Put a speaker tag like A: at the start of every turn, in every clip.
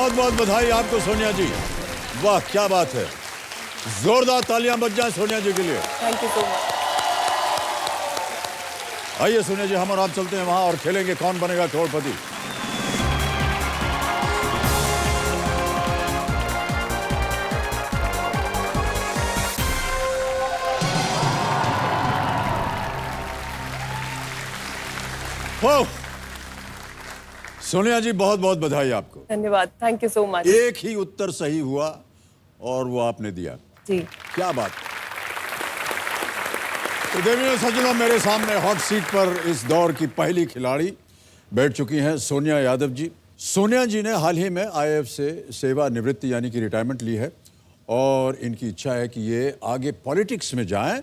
A: बहुत बहुत बधाई आपको सोनिया जी। वाह क्या बात है, जोरदार तालियां बज जाएं सोनिया जी के लिए।
B: Thank you so much.
A: आइए सोनिया जी, हम और आप चलते हैं वहां और खेलेंगे कौन बनेगा करोड़पति। हो सोनिया जी, बहुत बहुत बधाई आपको।
B: धन्यवाद, थैंक यू सो मच।
A: एक ही उत्तर सही हुआ और वो आपने दिया।
B: जी,
A: क्या बात। तो देवियों सज्जनों, मेरे सामने हॉट सीट पर इस दौर की पहली खिलाड़ी बैठ चुकी हैं सोनिया यादव जी। सोनिया जी ने हाल ही में आईएएफ से सेवानिवृत्ति यानी कि रिटायरमेंट ली है और इनकी इच्छा है कि ये आगे पॉलिटिक्स में जाएं।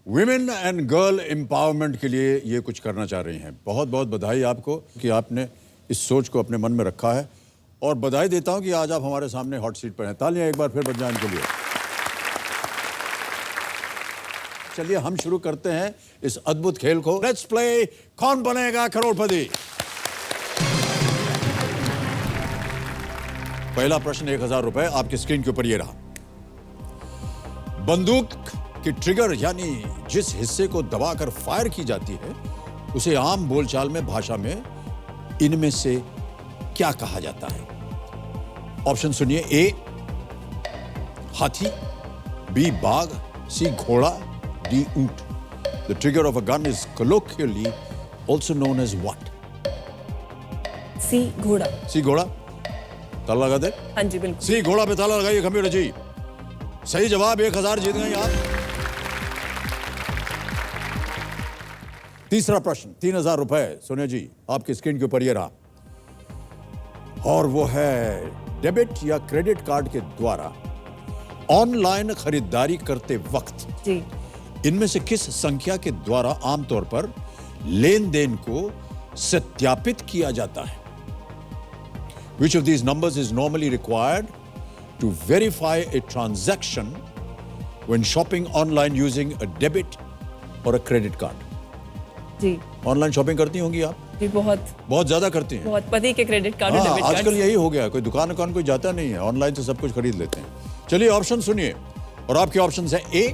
A: विमेन एंड गर्ल एम्पावरमेंट के लिए ये कुछ करना चाह रही हैं। बहुत बहुत बधाई आपको कि आपने इस सोच को अपने मन में रखा है और बधाई देता हूं कि आज आप हमारे सामने हॉट सीट पर हैं। तालियां एक बार फिर बज जाएं इनके लिए। चलिए हम शुरू करते हैं इस अद्भुत खेल को। लेट्स प्ले कौन बनेगा करोड़पति। पहला प्रश्न 1000 रुपए आपकी स्क्रीन के ऊपर ये रहा। बंदूक की ट्रिगर यानी जिस हिस्से को दबाकर फायर की जाती है उसे आम बोलचाल में भाषा में इनमें से क्या कहा जाता है? ऑप्शन सुनिए। ए हाथी, बी बाघ, सी घोड़ा, डी ऊंट। The trigger of a gun is colloquially also known as what?
B: सी घोड़ा।
A: सी घोड़ा। ताला लगा दे।
B: हाँ जी बिल्कुल।
A: सी घोड़ा पे ताला लगाइए कंप्यूटर जी। सही जवाब, 1000 जीत गई आप। तीसरा प्रश्न 3000 रुपए सोनिया जी आपकी स्क्रीन के ऊपर ये रहा और वो है डेबिट या क्रेडिट कार्ड के द्वारा ऑनलाइन खरीदारी करते वक्त
B: जी,
A: इनमें से किस संख्या के द्वारा आमतौर पर लेन देन को सत्यापित किया जाता है? Which of these numbers is normally required to verify a transaction when shopping online using a debit or a credit card?
B: जी,
A: ऑनलाइन शॉपिंग करती होंगी आप?
B: जी बहुत
A: बहुत ज्यादा करती हैं।
B: बहुत। पति के क्रेडिट कार्ड और
A: हाँ,
B: डेबिट कार्ड।
A: आजकल यही हो गया, कोई दुकान कोई जाता नहीं है, ऑनलाइन से सब कुछ खरीद लेते हैं। चलिए ऑप्शन सुनिए और आपके ऑप्शन है ए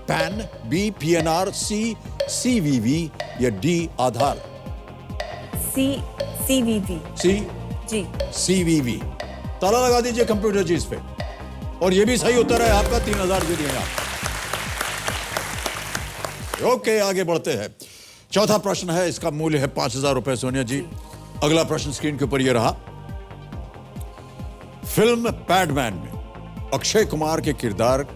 A: पैन, बी पीएनआर, सी सीवीवी या डी आधार।
B: सी सीवीवी।
A: सी
B: जी,
A: सीवीवी। ताला लगा दीजिए कंप्यूटर जी इस पे और ये भी सही उत्तर है आपका। 3000 जीत गए आप। ओके, आगे बढ़ते हैं। चौथा प्रश्न है, इसका मूल्य है 5000 रुपए सोनिया जी। अगला प्रश्न स्क्रीन के ऊपर ये रहा। फिल्म पैडमैन में अक्षय कुमार के किरदार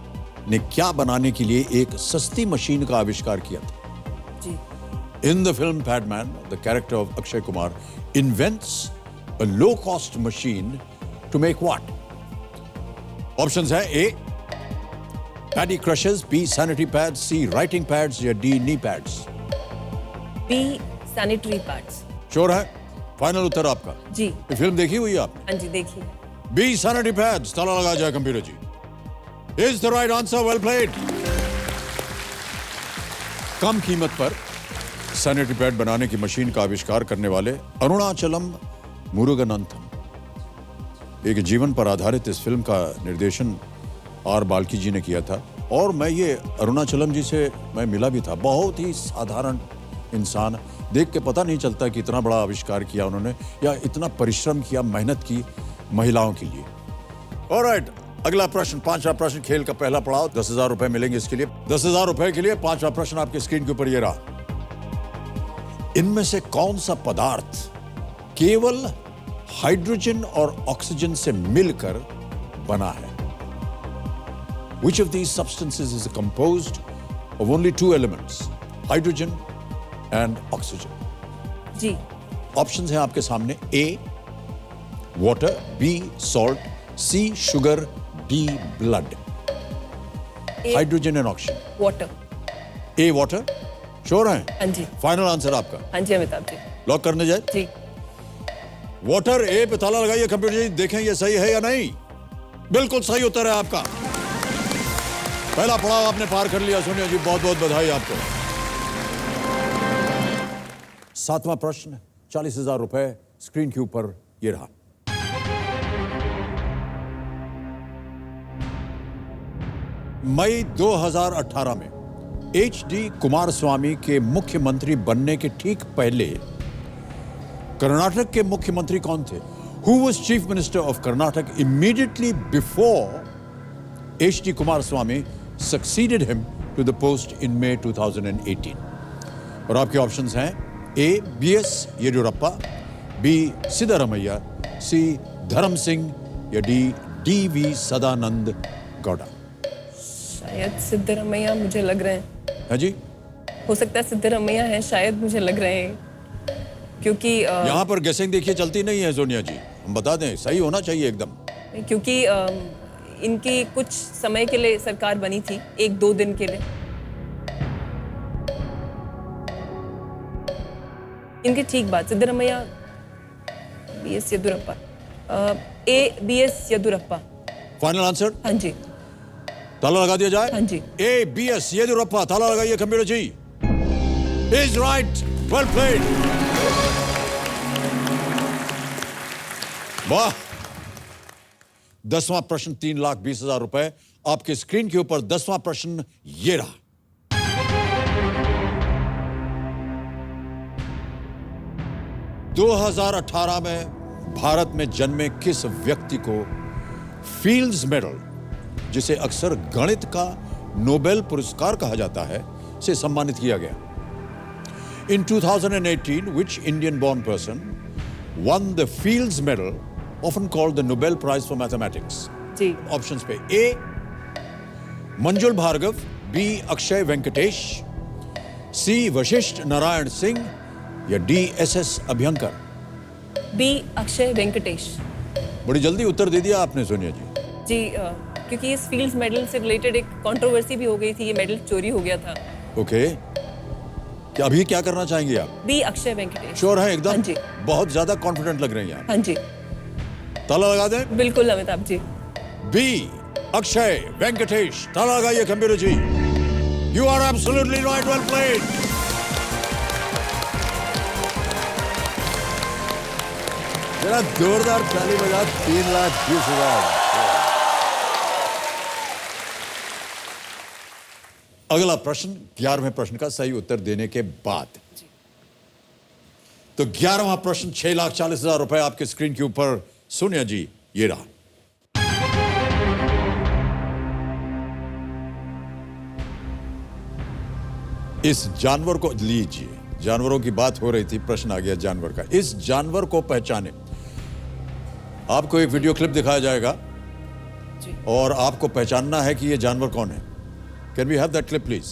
A: ने क्या बनाने के लिए एक सस्ती मशीन का आविष्कार किया था?
B: जी,
A: In the film Padman, the character of Akshay Kumar invents a low-cost machine to make what? Options है A paddy crushers, B sanitary pads, C writing pads या D knee pads।
B: B sanitary pads.
A: Sure है? Final उत्तर आपका?
B: जी,
A: ये film देखी हुई है आपने?
B: हाँ जी देखिए।
A: B sanitary pads। ताला लगा जाए computer ji. Is the right answer? Well played। कम कीमत पर सैनिटरी पैड बनाने की मशीन का आविष्कार करने वाले अरुणाचलम मुरुगनंथम। एक जीवन पर आधारित इस फिल्म का निर्देशन आर बाल्की जी ने किया था और मैं ये अरुणाचलम जी से मैं मिला भी था। बहुत ही साधारण इंसान, देख के पता नहीं चलता कि इतना बड़ा आविष्कार किया उन्होंने या इतना परिश्रम किया, मेहनत की महिलाओं के लिए। ऑलराइट, अगला प्रश्न, पांचवा प्रश्न, खेल का पहला पड़ाव। 10,000 रुपए मिलेंगे इसके लिए। 10,000 रुपए के लिए पांचवा प्रश्न आपकी स्क्रीन के ऊपर ये रहा। इनमें से कौन सा पदार्थ केवल हाइड्रोजन और ऑक्सीजन से मिलकर बना है? Which of these substances is composed of only two elements, hydrogen and oxygen?
B: जी,
A: ऑप्शंस हैं आपके सामने। A water, B salt, C sugar, D blood। Hydrogen and oxygen.
B: Water.
A: A water। Sure हैं?
B: हाँ जी,
A: फाइनल आंसर आपका?
B: हाँ जी Amitabh ji.
A: Lock करने जाए?
B: जी,
A: वाटर ए पे ताला लगाइए कंप्यूटर जी, देखें ये सही है या नहीं। बिल्कुल सही उत्तर है आपका। पहला पड़ाव आपने पार कर लिया सोनिया जी, बहुत बहुत बधाई आपको। सातवां प्रश्न 40,000 रुपए स्क्रीन के ऊपर ये रहा। मई 2018 में HD कुमारस्वामी के मुख्यमंत्री बनने के ठीक पहले कर्नाटक के मुख्यमंत्री कौन थे? Who was Chief Minister of Karnataka immediately before HD Kumaraswamy succeeded him to the post in May 2018? और आपके ऑप्शंस हैं A. BS Yediyurappa, B. Siddaramaiah, C. धर्म सिंह या D. DV सदानंद गौड़ा।
B: शायद सिद्धरामैया मुझे लग रहे हैं।
A: है जी?
B: हो सकता है सिद्धरामैया है, शायद मुझे लग रहे हैं, क्योंकि
A: यहाँ पर गेसिंग देखिए चलती नहीं है सोनिया जी, हम बता दें, सही होना चाहिए एकदम।
B: क्योंकि इनकी कुछ समय के लिए सरकार बनी थी, 1-2 दिन के लिए। इनकी ठीक बात, Siddaramaiah, BS Yediyurappa, A. BS Yediyurappa.
A: Final answer?
B: हाँ जी,
A: ताला लगा दिया जाए?
B: हाँ जी।
A: A. BS येदियुरप्पा, ताला लगाइए computer ji. Is right, well played। वाह, 10वां प्रश्न 3,20,000 रुपए। आपके स्क्रीन के ऊपर 10वां प्रश्न ये रहा। (2018) में भारत में जन्मे किस व्यक्ति को फील्ड्स मेडल, जिसे अक्सर गणित का नोबेल पुरस्कार कहा जाता है, से सम्मानित किया गया? In 2018, which Indian-born person won the Fields Medal, often called the Nobel Prize for Mathematics?
B: जी।
A: ऑप्शंस पे A. Manjul Bhargava, B. Akshay Venkatesh, C. Vashishtha Narayan Singh या D. SS Abhyankar?
B: B. Akshay Venkatesh.
A: बड़ी जल्दी उत्तर दे दिया आपने सोनिया जी।
B: जी, क्योंकि इस फील्ड्स मेडल से रिलेटेड एक कंट्रोवर्सी भी हो गई थी, ये मेडल चोरी हो गया था।
A: ओके, क्या अभी क्या करना चाहेंगे आप?
B: B. अक्षय वेंकटेश।
A: श्योर है एकदम?
B: हाँ जी।
A: बहुत ज्यादा कॉन्फिडेंट लग रही हैं आप।
B: हाँ जी,
A: ताला लगा दें?
B: बिल्कुल अमिताभ जी।
A: B. अक्षय वेंकटेश, ताला लगाइए computer ji. You are absolutely right, well played. जरा जोरदार ताली बजा। 3,20,000। अगला प्रश्न 11वें प्रश्न का सही उत्तर देने के बाद। तो 11वां प्रश्न 6,40,000 रुपए आपके स्क्रीन के ऊपर। सोनिया जी, ये रहा। इस जानवर को लीजिए, जानवरों की बात हो रही थी, प्रश्न आ गया जानवर का। इस जानवर को पहचाने। आपको एक वीडियो क्लिप दिखाया जाएगा
B: जी।
A: और आपको पहचानना है कि ये जानवर कौन है। Can we have that clip please?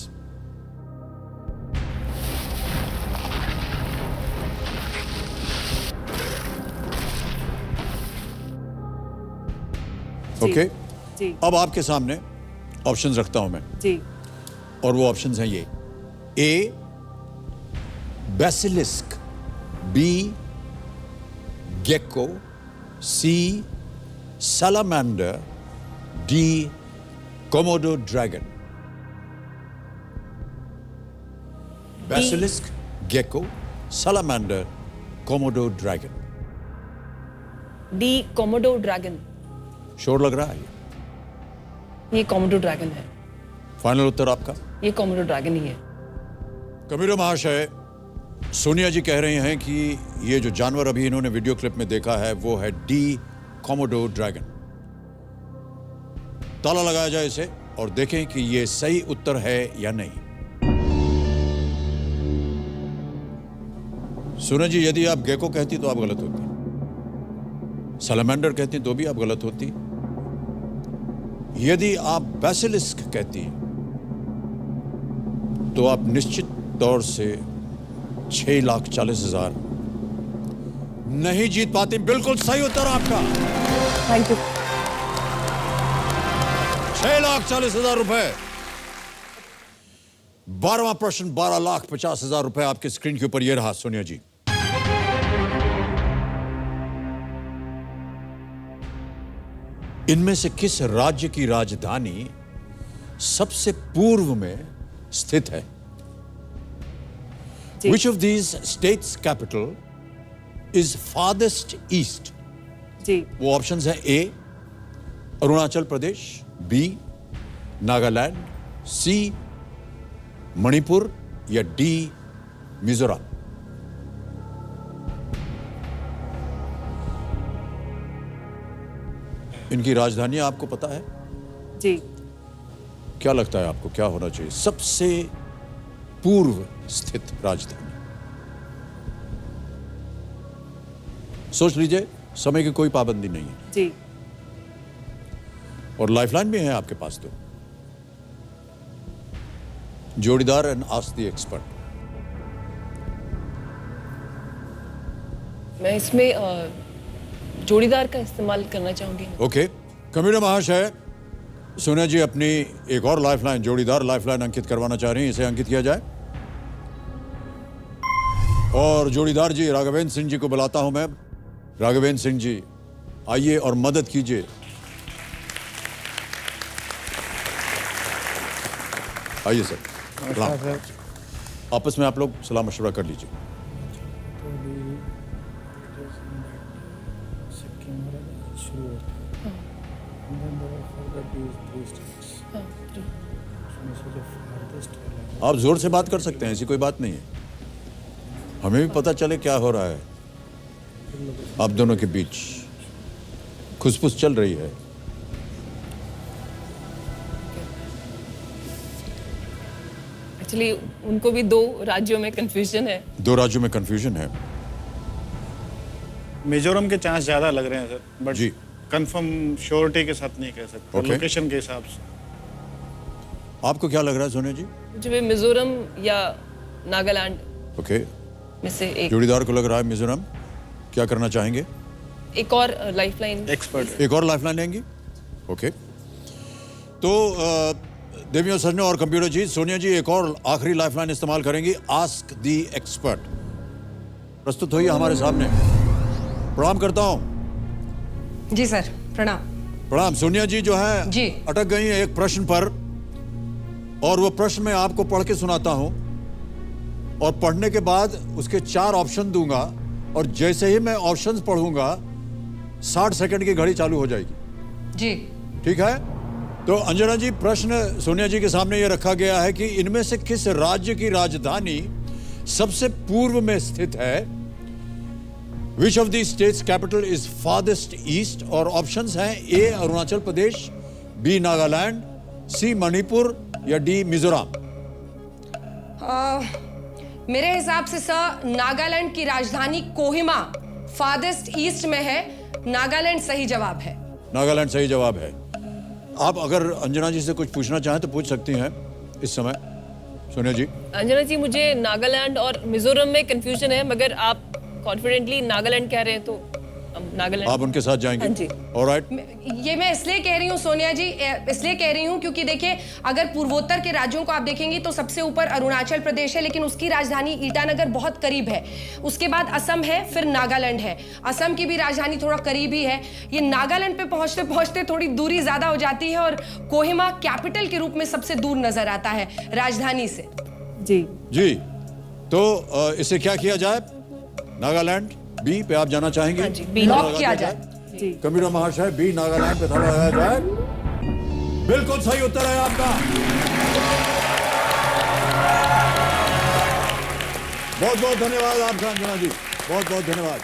A: Okay,
B: जी।
A: अब आपके सामने ऑप्शंस रखता हूं मैं,
B: जी।
A: और वो ऑप्शंस हैं ये। A. Basilisk, B. Gecko, C. salamander, D. Komodo dragon? Basilisk, gecko, salamander, Komodo dragon?
B: D. Komodo dragon.
A: Sure लग रहा है
B: ये कोमोडो ड्रैगन है।
A: फाइनल उत्तर आपका?
B: ये कोमोडो ड्रैगन ही है।
A: कबीर महाशय, सोनिया जी कह रहे हैं कि ये जो जानवर अभी इन्होंने वीडियो क्लिप में देखा है वो है D. Komodo dragon. ताला लगाया जाए इसे और देखें कि ये सही उत्तर है या नहीं। सोनिया जी, यदि आप गेको कहती तो आप गलत होती, सैलमेंडर कहती तो भी आप गलत होती, यदि आप बेसिलिस्क कहती तो आप निश्चित तौर से 6,40,000 नहीं जीत पाती। बिल्कुल सही उत्तर आपका।
B: Thank you.
A: 6,40,000 रुपए। 12वां प्रश्न 12,50,000 रुपए आपके स्क्रीन के ऊपर। यह रहा सोनिया जी। इनमें से किस राज्य की राजधानी सबसे पूर्व में स्थित है?
B: जी।
A: Which of these states' capital is farthest east?
B: जी।
A: वो ऑप्शंस हैं A. अरुणाचल प्रदेश, B. नागालैंड, सी मणिपुर या डी मिजोरम? इनकी राजधानी आपको पता है?
B: जी।
A: क्या लगता है आपको, क्या होना चाहिए सबसे पूर्व स्थित राजधानी? सोच लीजिए, समय की कोई पाबंदी नहीं है
B: जी।
A: और लाइफलाइन भी है आपके पास। तो जोड़ीदार एंड आस्क द एक्सपर्ट।
B: मैं इसमें जोड़ीदार का इस्तेमाल करना चाहूंगी।
A: ओके, कम्यूनर महाशय, सोनिया जी अपनी एक और लाइफलाइन, जोड़ीदार लाइफलाइन अंकित करवाना चाह रही हैं। इसे अंकित किया जाए और जोड़ीदार जी राघवेंद्र सिंह जी को बुलाता हूं मैं। राघवेंद्र सिंह जी आइए और मदद कीजिए। आइए सर।
C: सर।
A: आपस में आप लोग सलाह मशवरा कर लीजिए।
C: तो अभी सिक्किम वाला शुरू होता है। And then there are further three states. उसमें से जो farthest वाला है,
A: आप जोर से बात कर सकते हैं, ऐसी कोई बात नहीं है। हमें भी पता चले क्या हो रहा है आप दोनों के बीच। खुसफुस चल रही है।
B: एक्चुअली उनको भी 2 राज्यों में कंफ्यूजन है।
A: 2 राज्यों में कंफ्यूजन है।
D: मिजोरम के चांस ज्यादा लग रहे हैं सर, बट
A: जी।
D: कंफर्म श्योरिटी के साथ नहीं कह सकते,
A: Okay.
D: लोकेशन के हिसाब से।
A: आपको क्या लग रहा है सोनिया जी?
B: मुझे भी मिजोरम या नागालैंड
A: ओके,
B: में से एक
A: जोड़ीदार को लग रहा है मिजोरम। क्या करना चाहेंगे?
B: एक और लाइफलाइन।
D: एक्सपर्ट
A: एक और लाइफलाइन लेंगी? ओके, तो देवियों सजनों और कंप्यूटर जी, सोनिया जी एक और आखिरी लाइफलाइन इस्तेमाल करेंगी, आस्क दी एक्सपर्ट। प्रस्तुत होइए हमारे सामने। प्रणाम करता हूं।
E: जी सर, प्रणाम।
A: प्रणाम। सोनिया जी जो है
E: जी।
A: अटक गई हैं एक प्रश्न पर, और वो प्रश्न मैं आपको पढ़ के सुनाता हूं और पढ़ने के बाद उसके 4 ऑप्शन दूंगा और जैसे ही मैं ऑप्शंस पढ़ूंगा 60 सेकंड की घड़ी चालू हो जाएगी।
E: जी।
A: ठीक है? तो अंजना जी, प्रश्न सोनिया जी के सामने ये रखा गया है कि इनमें से किस राज्य की राजधानी सबसे पूर्व में स्थित है? Which of these states capital is farthest east? और ऑप्शंस हैं ए अरुणाचल प्रदेश, बी नागालैंड, सी मणिपुर या डी मिजोरम।
E: मेरे हिसाब से सर नागालैंड की राजधानी कोहिमा फार्देस्ट ईस्ट में है। नागालैंड सही जवाब है।
A: नागालैंड सही जवाब है। आप अगर अंजना जी से कुछ पूछना चाहें तो पूछ सकती हैं इस समय, सोनिया जी।
B: अंजना जी, मुझे नागालैंड और मिजोरम में कंफ्यूजन है, मगर आप कॉन्फिडेंटली नागालैंड कह रहे हैं तो हम नागालैंड।
A: आप उनके साथ जाएंगे?
B: हाँ जी।
A: ऑलराइट।
E: ये मैं इसलिए कह रही हूँ सोनिया जी, इसलिए कह रही हूँ क्योंकि देखिए अगर पूर्वोत्तर के राज्यों को आप देखेंगी तो सबसे ऊपर अरुणाचल प्रदेश है, लेकिन उसकी राजधानी ईटानगर बहुत करीब है। उसके बाद असम है, फिर नागालैंड है। असम की भी राजधानी थोड़ा करीब ही है। ये नागालैंड पे पहुंचते पहुंचते थोड़ी दूरी ज्यादा हो जाती है और कोहिमा कैपिटल के रूप में सबसे दूर नजर आता है राजधानी से।
B: जी।
A: जी, तो इसे क्या किया जाए? नागालैंड बी पे आप जाना चाहेंगे?
B: हाँ जी, बी
E: लॉक किया जाए।
B: जी।
A: कबीरा महाशय, बी नागालैंड पे थोड़ा लगाया जाए। बिल्कुल सही उत्तर है आपका। बहुत बहुत धन्यवाद आपका अंजना जी, बहुत बहुत धन्यवाद।